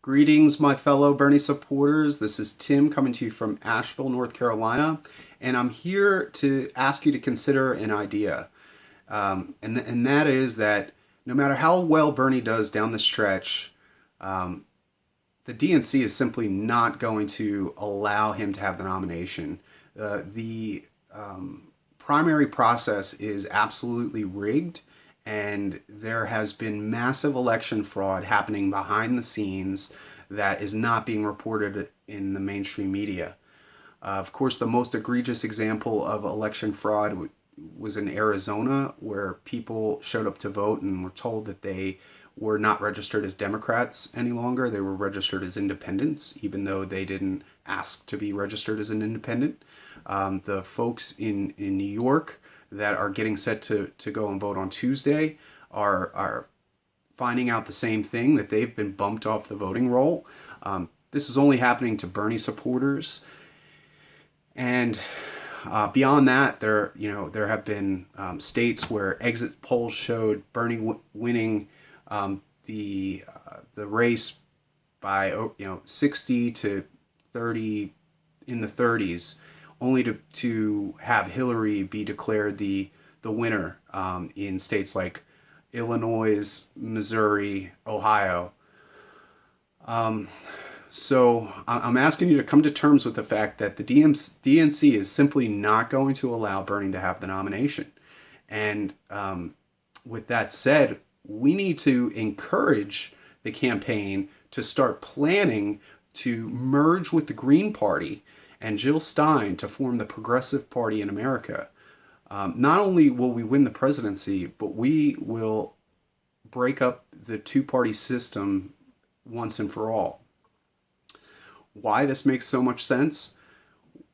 Greetings, my fellow Bernie supporters. This is Tim coming to you from Asheville, North Carolina, and I'm here to ask you to consider an idea. And that is that no matter how well Bernie does down the stretch, um, the DNC is simply not going to allow him to have the nomination. The primary process is absolutely rigged, and there has been massive election fraud happening behind the scenes that is not being reported in the mainstream media. Of course, the most egregious example of election fraud was in Arizona, where people showed up to vote and were told that they were not registered as Democrats any longer. They were registered as independents, even though they didn't ask to be registered as an independent. The folks in New York that are getting set to go and vote on Tuesday are finding out the same thing, that they've been bumped off the voting roll. This is only happening to Bernie supporters. And beyond that, there have been states where exit polls showed Bernie winning the race by 60 to 30 in the 30s, only to have Hillary be declared the winner in states like Illinois, Missouri, Ohio. So I'm asking you to come to terms with the fact that the DNC is simply not going to allow Bernie to have the nomination. And with that said, we need to encourage the campaign to start planning to merge with the Green Party and Jill Stein to form the Progressive Party in America. Not only will we win the presidency, but we will break up the two-party system once and for all. Why this makes so much sense?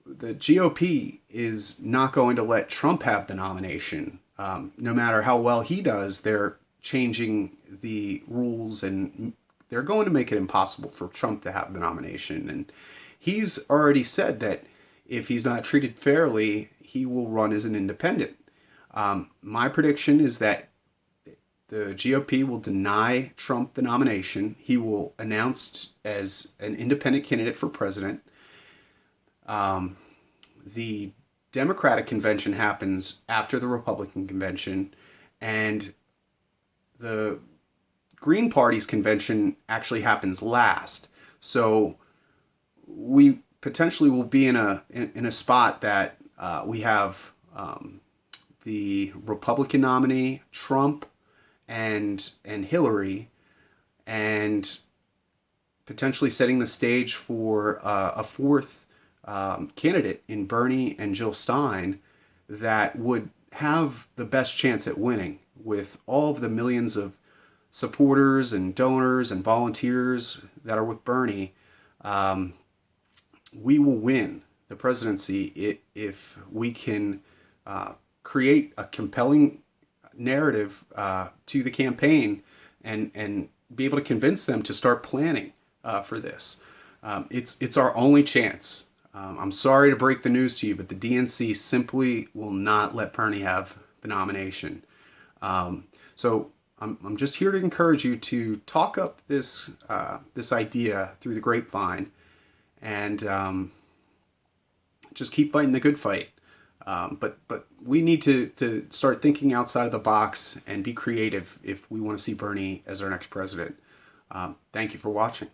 The GOP is not going to let Trump have the nomination. No matter how well he does, they're changing the rules and they're going to make it impossible for Trump to have the nomination. And he's already said that if he's not treated fairly, he will run as an independent. My prediction is that the GOP will deny Trump the nomination. He will announce as an independent candidate for president. The Democratic convention happens after the Republican convention, and the Green Party's convention actually happens last. So we potentially will be in a spot that we have the Republican nominee Trump and Hillary, and potentially setting the stage for a fourth candidate in Bernie and Jill Stein that would have the best chance at winning with all of the millions of supporters and donors and volunteers that are with Bernie. We will win the presidency if we can create a compelling narrative to the campaign and be able to convince them to start planning for this. It's our only chance. I'm sorry to break the news to you, but the DNC simply will not let Bernie have the nomination. So I'm just here to encourage you to talk up this idea through the grapevine, and just keep fighting the good fight. But we need to start thinking outside of the box and be creative if we want to see Bernie as our next president. Thank you for watching.